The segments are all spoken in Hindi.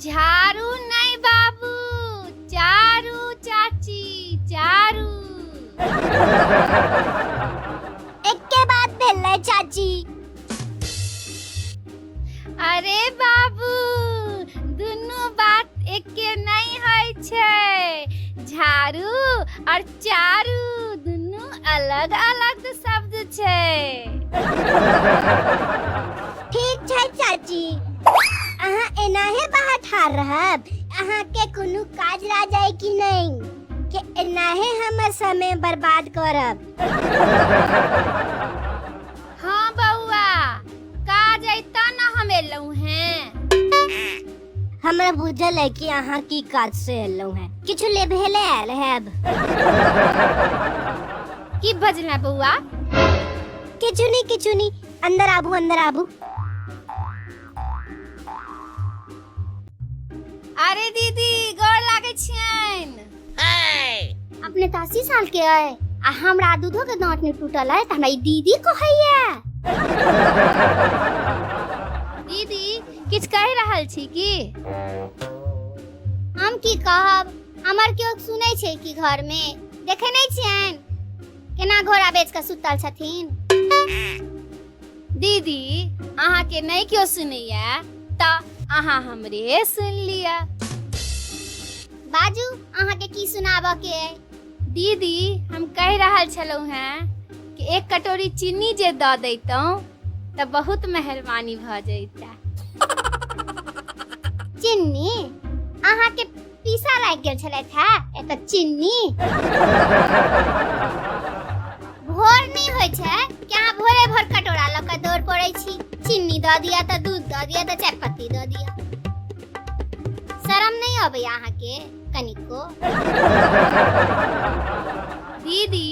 झाड़ू नहीं बाबू, चारू चाची चारू। एक के बाद भेल चाची। अरे बाबू दुनू बात एके नहीं है छे। झाड़ू और चारू दुनू अलग अलग शब्द छे। ठीक है चाची, अहाँ एनाहे बाहर ठाड़ रहब। अहाँ के कोनो काज ला जाए कि नहीं के एनाहे हमर समय बर्बाद करब। हाँ बउआ, काज ऐता न हम एलौ हैं। हमरा बुझल है कि अहाँ की काज से एलौ हैं, किछु ले भेले आयल हैब। की बजना बउआ? किछु नहीं, अंदर आबू अंदर आबू। अरे दीदी गोर लागे छियन। अपने 80 साल के है आ हमरा दूधो के दांत नहीं टूटल है त हमरा ई दीदी कहैया। दीदी किछ कह रहल छी की? हम की कहब, हमर केओ सुनै छै कि घर में देखे नहीं छियन केना घोड़ा बेच के सुतल छथिन। दीदी अहाँ के नहीं क्यों सुनैया त अहाँ हमरे सुन लिया। बाजू अहाँ के की सुनाबा के है? दीदी हम कह रहल छलौ हैं कि एक कटोरी चीनी जे द दैतौ त बहुत मेहरबानी भ जैता। चिन्नी अहाँ के पीसा लाग गेल छलैथ है एत चिन्नी। भोर नहीं होय छै कि अहाँ भोरे भोर कटोरा ल के दौड़ पड़ै छी। चिन्नी द दिया त दूध द दिया त चाय पत्ती द दिया। शरम नहीं आबै अहाँ के कनिको? दीदी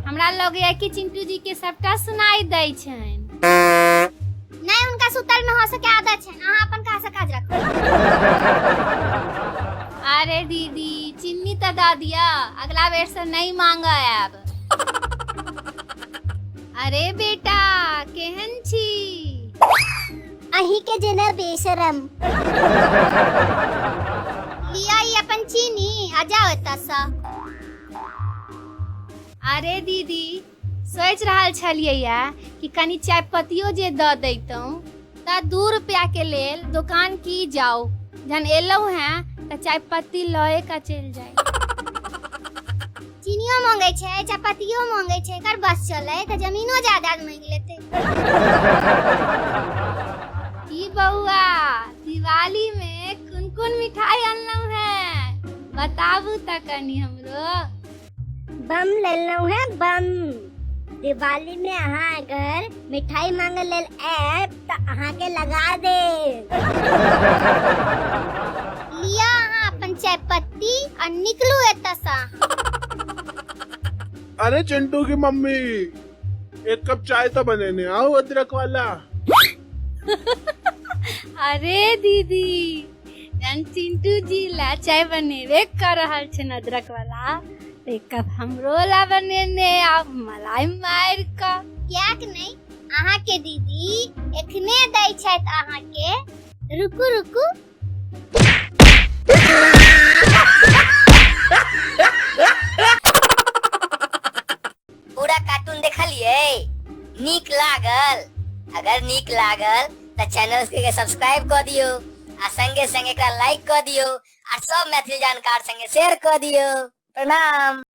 हमरा लगे कि चिंटू जी के सबटा सुनाई दै छन। नहीं उनका सुतल में हंसे के आदत है, अहाँ अपन का से काज रखो। अरे दीदी चिन्नी त द दिया, अगला बेर से नहीं मांगा आब। अरे बेटा केहन छी? अही के जेना बेशरम। लिया ई अपन चीनी आ जाओ एतऽ सँ। अरे दीदी सोच रहल छलियै कि कनी चाय पत्तियो जे द दैतौ त 2 रुपया के लेल दुकान की जाओ, जहन एलौ हैं त चाय पत्ती लए का चल जाए। चीनियो मांगे छै चाय पत्तियो मांगे छै, कर बस चले त जमीनो जायदाद मांग लेते। की बउआ दिवाली में कुन मिठाई अनलौ है बताबू त कनी हमरो। बम लेलौ है बम। दिवाली में अहाँ अगर मिठाई मांगे लेल आएब त अहाँ के लगा दे। लिया अहाँ अपन चाय पत्ती और निकलू एतऽ सँ। अरे चिंटू की मम्मी, एक कप चाय तो बनेने आओ अदरक वाला। अरे दीदी जन चिंटू जी ला चाय बनेबे कर रहल छन अदरक वाला, एक कप हमरो ला बनेने आ मलाई मार का। कियाक नहीं, अहाँ के दीदी एखने दै छथि अहाँ के। रुकू रुकू। पूरा कार्टून देखलिए? नीक लागल? अगर नीक लागल त चैनल के सब्सक्राइब कर दियो आ संगे संगे एकरा लाइक कर दियो आ सब मैथिली जानकार संगे शेयर कर दियो। प्रणाम।